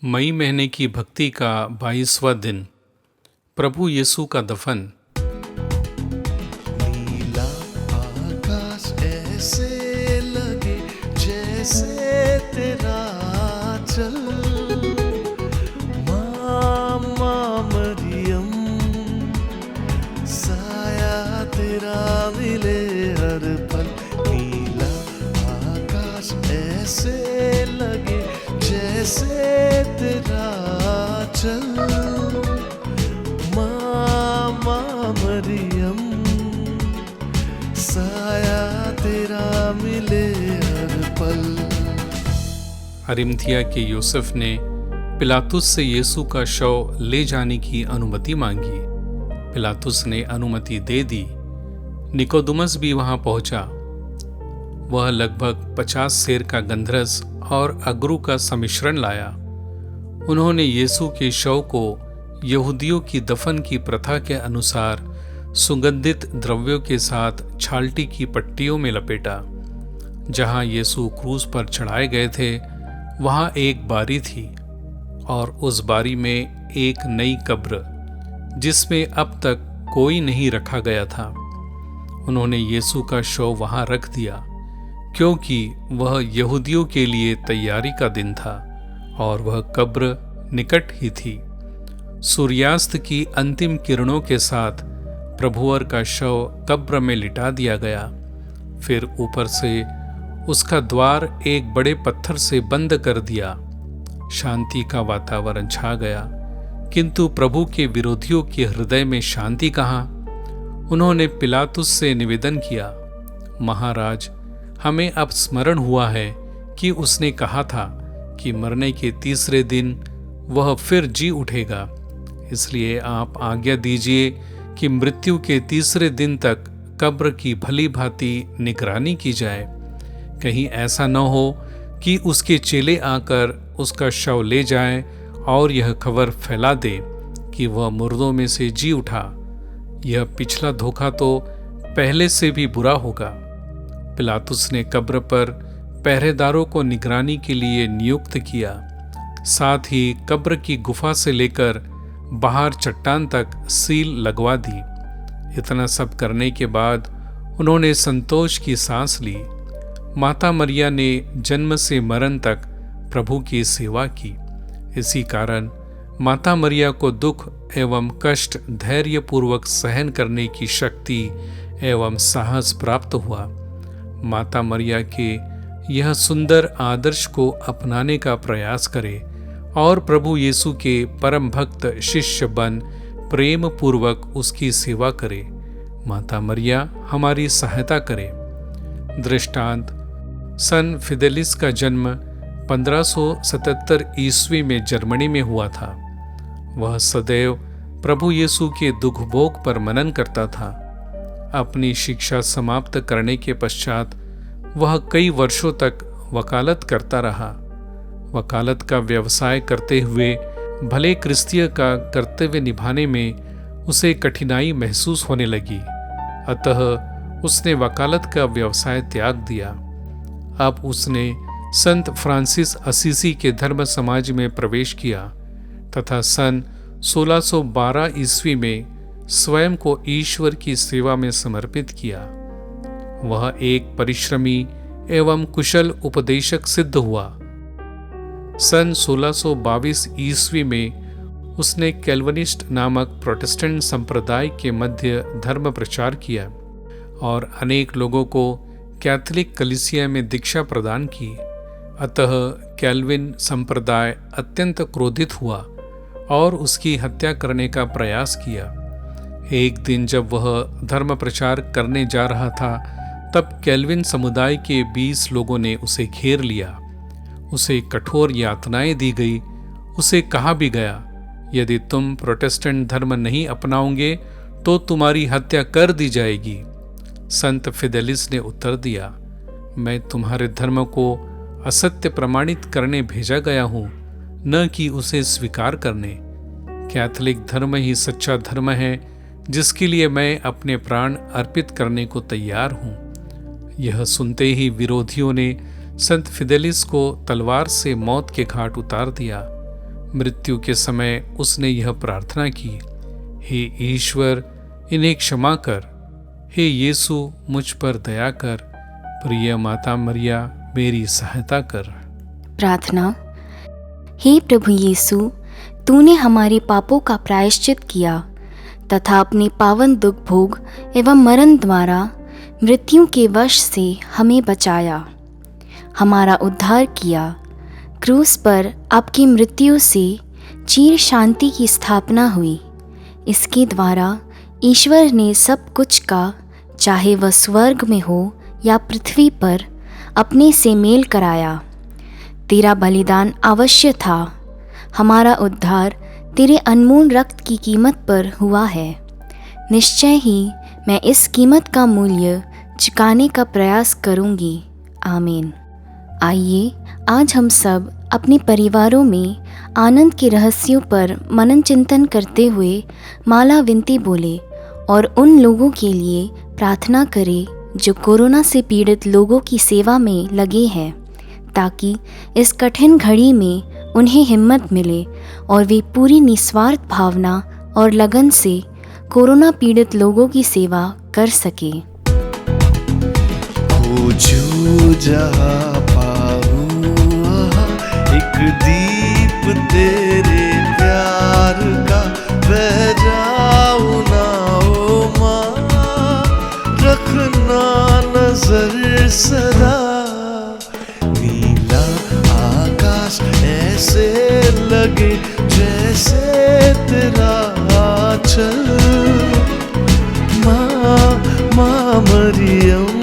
मई महीने की भक्ति का 22वां दिन। प्रभु यीशु का दफन। नीला आकाश ऐसे लगे जैसे तेरा चल। मामा मरियम साया तेरा मिले हर पल। नीला आकाश ऐसे लगे जैसे तेरा चल। मामा मरियम साया तेरा मिले हर पल। अरिमथिया के यूसुफ ने पिलातुस से यीशु का शव ले जाने की अनुमति मांगी। पिलातुस ने अनुमति दे दी। निकोदेमुस भी वहां पहुंचा। वह लगभग 50 सेर का गंधरस और अगरू का सम्मिश्रण लाया। उन्होंने यीशु के शव को यहूदियों की दफन की प्रथा के अनुसार सुगंधित द्रव्यों के साथ छालटी की पट्टियों में लपेटा। जहां यीशु क्रूस पर चढ़ाए गए थे वहां एक बारी थी और उस बारी में एक नई कब्र जिसमें अब तक कोई नहीं रखा गया था। उन्होंने यीशु का शव वहां रख दिया क्योंकि वह यहूदियों के लिए तैयारी का दिन था और वह कब्र निकट ही थी। सूर्यास्त की अंतिम किरणों के साथ प्रभुवर का शव कब्र में लिटा दिया गया। फिर ऊपर से उसका द्वार एक बड़े पत्थर से बंद कर दिया। शांति का वातावरण छा गया, किंतु प्रभु के विरोधियों के हृदय में शांति कहाँ। उन्होंने पिलातुस से निवेदन किया, महाराज, हमें अब स्मरण हुआ है कि उसने कहा था कि मरने के तीसरे दिन वह फिर जी उठेगा। इसलिए आप आज्ञा दीजिए कि मृत्यु के तीसरे दिन तक कब्र की भली भांति निगरानी की जाए। कहीं ऐसा न हो कि उसके चेले आकर उसका शव ले जाएं और यह खबर फैला दे कि वह मुर्दों में से जी उठा। यह पिछला धोखा तो पहले से भी बुरा होगा। पिलातुस ने कब्र पर पहरेदारों को निगरानी के लिए नियुक्त किया। साथ ही कब्र की गुफा से लेकर बाहर चट्टान तक सील लगवा दी। इतना सब करने के बाद उन्होंने संतोष की सांस ली। माता मरिया ने जन्म से मरण तक प्रभु की सेवा की। इसी कारण माता मरिया को दुख एवं कष्ट धैर्यपूर्वक सहन करने की शक्ति एवं साहस प्राप्त हुआ। माता मरिया के यह सुंदर आदर्श को अपनाने का प्रयास करें और प्रभु यीशु के परम भक्त शिष्य बन प्रेम पूर्वक उसकी सेवा करें। माता मरिया हमारी सहायता करे। दृष्टांत, सन फिदेलिस का जन्म 1577 ईस्वी में जर्मनी में हुआ था। वह सदैव प्रभु यीशु के दुख भोग पर मनन करता था। अपनी शिक्षा समाप्त करने के पश्चात वह कई वर्षों तक वकालत करता रहा। वकालत का व्यवसाय करते हुए भले क्रिस्तीय का कर्तव्य निभाने में उसे कठिनाई महसूस होने लगी। अतः उसने वकालत का व्यवसाय त्याग दिया। अब उसने संत फ्रांसिस असीसी के धर्म समाज में प्रवेश किया तथा सन 1612 ईस्वी में स्वयं को ईश्वर की सेवा में समर्पित किया। वह एक परिश्रमी एवं कुशल उपदेशक सिद्ध हुआ। सन 1622 ईस्वी में उसने कैल्विनिस्ट नामक प्रोटेस्टेंट संप्रदाय के मध्य धर्म प्रचार किया और अनेक लोगों को कैथोलिक कलीसिया में दीक्षा प्रदान की। अतः कैल्विन संप्रदाय अत्यंत क्रोधित हुआ और उसकी हत्या करने का प्रयास किया। एक दिन जब वह धर्म प्रचार करने जा रहा था तब कैल्विन समुदाय के 20 लोगों ने उसे घेर लिया। उसे कठोर यातनाएं दी गई। उसे कहा भी गया, यदि तुम प्रोटेस्टेंट धर्म नहीं अपनाओगे तो तुम्हारी हत्या कर दी जाएगी। संत फिदेलिस ने उत्तर दिया, मैं तुम्हारे धर्म को असत्य प्रमाणित करने भेजा गया हूं, न कि उसे स्वीकार करने। कैथोलिक धर्म ही सच्चा धर्म है जिसके लिए मैं अपने प्राण अर्पित करने को तैयार हूं। यह सुनते ही विरोधियों ने संत फिदेलिस को तलवार से मौत के घाट उतार दिया। मृत्यु के समय उसने यह प्रार्थना की, हे ईश्वर, इन्हें क्षमा कर। हे यीशु, मुझ पर दया कर। प्रिय माता मरिया, मेरी सहायता कर। प्रार्थना। हे प्रभु यीशु, तूने हमारे पापों का प्रायश्चित किया तथा अपने पावन दुख भोग एवं मरण द्वारा मृत्यु के वश से हमें बचाया, हमारा उद्धार किया। क्रूस पर आपकी मृत्यु से चिर शांति की स्थापना हुई। इसके द्वारा ईश्वर ने सब कुछ का, चाहे वह स्वर्ग में हो या पृथ्वी पर, अपने से मेल कराया। तेरा बलिदान अवश्य था। हमारा उद्धार तेरे अनमोल रक्त की कीमत पर हुआ है। निश्चय ही मैं इस कीमत का मूल्य चुकाने का प्रयास करूंगी। आमीन। आइए आज हम सब अपने परिवारों में आनंद के रहस्यों पर मनन चिंतन करते हुए माला विनती बोले और उन लोगों के लिए प्रार्थना करें जो कोरोना से पीड़ित लोगों की सेवा में लगे हैं, ताकि इस कठिन घड़ी में उन्हें हिम्मत मिले और वे पूरी निस्वार्थ भावना और लगन से कोरोना पीड़ित लोगों की सेवा कर सके। खोजूं जहाँ पाऊँ एक दीप तेरे प्यार का, बह जाऊँ ना ओ माँ, रखना नजर सदा। नीला आकाश ऐसे लगे जैसे तेरा आंचल, माँ मरियम